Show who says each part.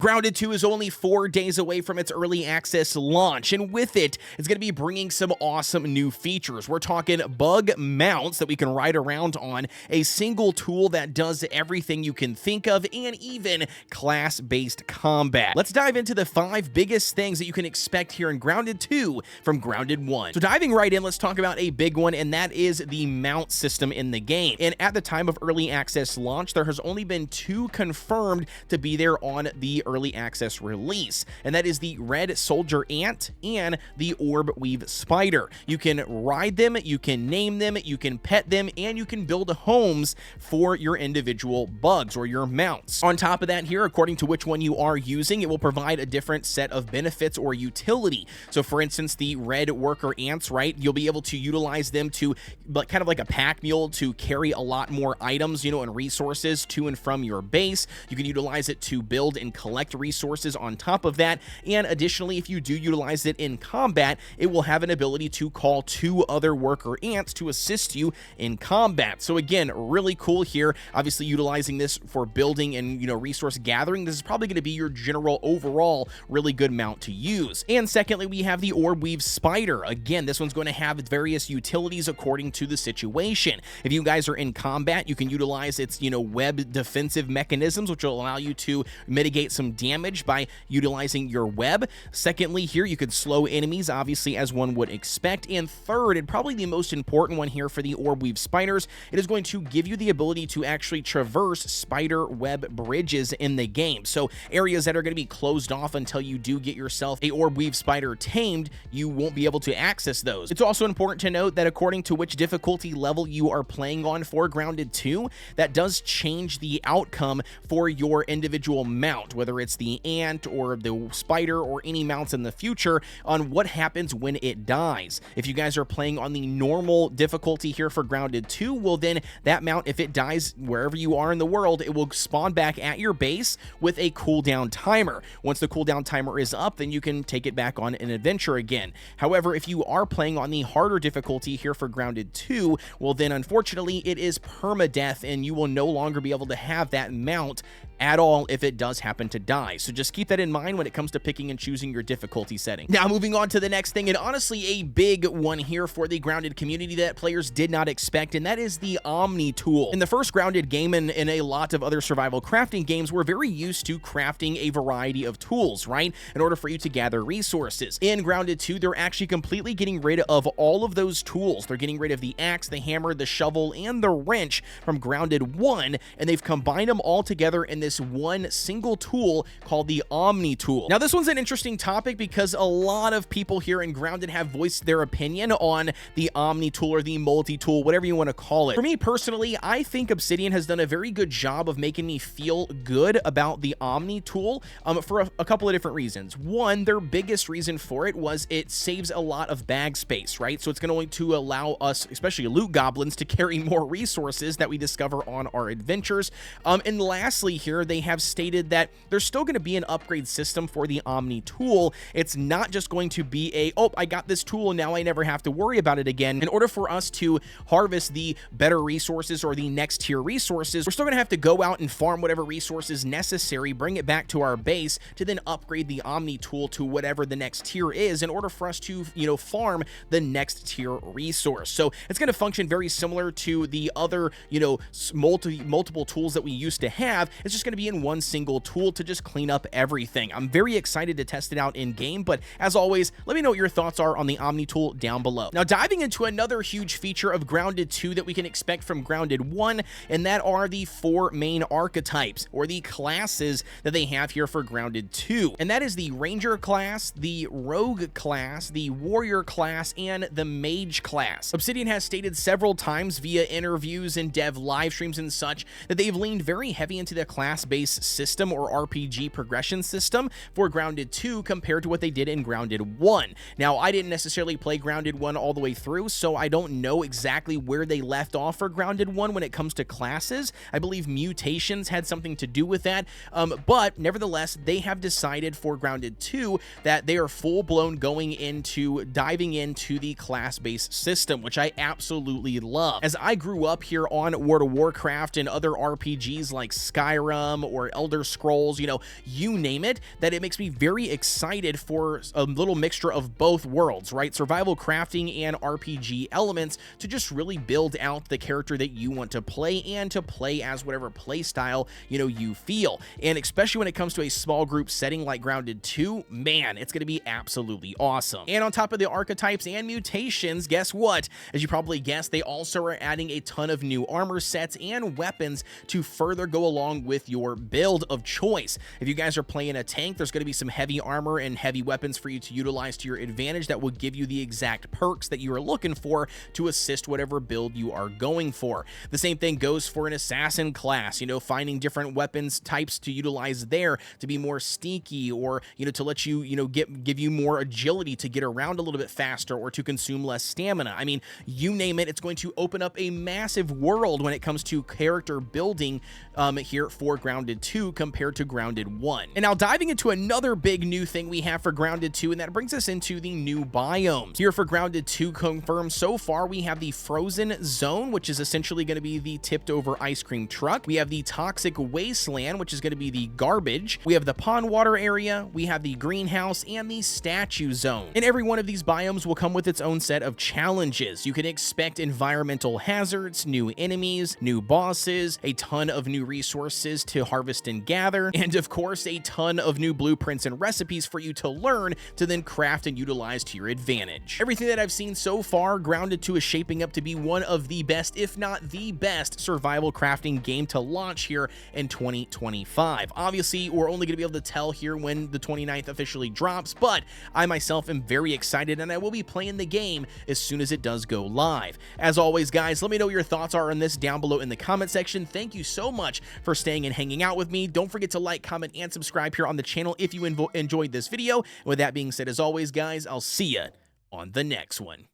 Speaker 1: Grounded 2 is only 4 days away from its early access launch, and with it, it's going to be bringing some awesome new features. We're talking bug mounts that we can ride around on, a single tool that does everything you can think of, and even class-based combat. Let's dive into the 5 biggest things that you can expect here in Grounded 2 from Grounded 1. So diving right in, let's talk about a big one, and that is the mount system in the game. And at the time of early access launch, there has only been 2 confirmed to be there on the early access release, and that is the red soldier ant and the orb weave spider. You can ride them, you can name them, you can pet them, and you can build homes for your individual bugs or your mounts. On top of that here, according to which one you are using, it will provide a different set of benefits or utility. So for instance, the red worker ants, right, you'll be able to utilize them to kind of like a pack mule to carry a lot more items, and resources to and from your base. You can utilize it to build and collect resources on top of that, and additionally, if you do utilize it in combat, it will have an ability to call 2 other worker ants to assist you in combat. So again, really cool here. Obviously utilizing this for building and resource gathering. This is probably going to be your general overall really good mount to use. And secondly, we have the orb weave spider. Again, this one's going to have various utilities according to the situation. If you guys are in combat, you can utilize its web defensive mechanisms, which will allow you to mitigate some damage by utilizing your web. Secondly, here you could slow enemies, obviously, as one would expect. And third, and probably the most important one here for the orb weave spiders, it is going to give you the ability to actually traverse spider web bridges in the game. So areas that are going to be closed off until you do get yourself a orb weave spider tamed, you won't be able to access those. It's also important to note that according to which difficulty level you are playing on for Grounded 2, that does change the outcome for your individual mount, whether it's the ant or the spider or any mounts in the future, on what happens when it dies. If you guys are playing on the normal difficulty here for Grounded 2, well then that mount, if it dies wherever you are in the world, it will spawn back at your base with a cooldown timer. Once the cooldown timer is up, then you can take it back on an adventure again. However, if you are playing on the harder difficulty here for Grounded 2, well then unfortunately it is permadeath, and you will no longer be able to have that mount at all if it does happen to die. So just keep that in mind when it comes to picking and choosing your difficulty setting. Now moving on to the next thing, and honestly a big one here for the Grounded community that players did not expect, and that is the Omni Tool. In the first Grounded game and in a lot of other survival crafting games, we're very used to crafting a variety of tools, right, in order for you to gather resources. In Grounded 2, they're actually completely getting rid of all of those tools. They're getting rid of the axe, the hammer, the shovel, and the wrench from Grounded 1, and they've combined them all together in this one single tool called the Omni Tool. Now this one's an interesting topic because a lot of people here in Grounded have voiced their opinion on the Omni Tool or the multi-tool, whatever you want to call it. For me personally, I think Obsidian has done a very good job of making me feel good about the Omni Tool for a couple of different reasons. One, their biggest reason for it was it saves a lot of bag space, right? So it's going to allow us, especially loot goblins, to carry more resources that we discover on our adventures. And lastly here, they have stated that there's still going to be an upgrade system for the Omni Tool. It's not just going to be oh, I got this tool and now I never have to worry about it again. In order for us to harvest the better resources or the next tier resources, we're still going to have to go out and farm whatever resources necessary, bring it back to our base to then upgrade the Omni Tool to whatever the next tier is in order for us to, farm the next tier resource. So it's going to function very similar to the other, multiple tools that we used to have. It's just going to be in one single tool to just clean up everything. I'm very excited to test it out in game, but as always, let me know what your thoughts are on the Omni Tool down below. Now diving into another huge feature of Grounded 2 that we can expect from Grounded 1, and that are the 4 main archetypes or the classes that they have here for Grounded 2. And that is the Ranger class, the Rogue class, the Warrior class, and the Mage class. Obsidian has stated several times via interviews and dev live streams and such that they've leaned very heavy into the class-based system or RPG progression system for Grounded 2 compared to what they did in Grounded 1. Now, I didn't necessarily play Grounded 1 all the way through, so I don't know exactly where they left off for Grounded 1 when it comes to classes. I believe mutations had something to do with that, but nevertheless, they have decided for Grounded 2 that they are full-blown diving into the class-based system, which I absolutely love. As I grew up here on World of Warcraft and other RPGs like Skyrim or Elder Scrolls, you name it, that it makes me very excited for a little mixture of both worlds, right? Survival crafting and RPG elements to just really build out the character that you want to play and to play as whatever play style, you feel. And especially when it comes to a small group setting like Grounded 2, man, it's going to be absolutely awesome. And on top of the archetypes and mutations, guess what? As you probably guessed, they also are adding a ton of new armor sets and weapons to further go along with your build of choice. If you guys are playing a tank, there's going to be some heavy armor and heavy weapons for you to utilize to your advantage that will give you the exact perks that you are looking for to assist whatever build you are going for. The same thing goes for an assassin class, finding different weapons types to utilize there to be more sneaky, or to let you give you more agility to get around a little bit faster or to consume less stamina. I mean, you name it, it's going to open up a massive world when it comes to character building here for Grounded 2 compared to Grounded 1. And now diving into another big new thing we have for Grounded 2, and that brings us into the new biomes. Here for Grounded 2 confirmed so far, we have the Frozen Zone, which is essentially going to be the tipped over ice cream truck. We have the Toxic Wasteland, which is going to be the garbage. We have the pond water area, we have the greenhouse, and the statue zone. And every one of these biomes will come with its own set of challenges. You can expect environmental hazards, new enemies, new bosses, a ton of new resources to harvest and gather, and of course a ton of new blueprints and recipes for you to learn to then craft and utilize to your advantage. Everything that I've seen so far, Grounded 2 is shaping up to be one of the best, if not the best, survival crafting game to launch here in 2025. Obviously, we're only going to be able to tell here when the 29th officially drops, but I myself am very excited and I will be playing the game as soon as it does go live. As always, guys, let me know what your thoughts are on this down below in the comment section. Thank you so much for staying and hanging out with me. Don't forget to like, comment, and subscribe here on the channel if you enjoyed this video. And with that being said, as always, guys, I'll see you on the next one.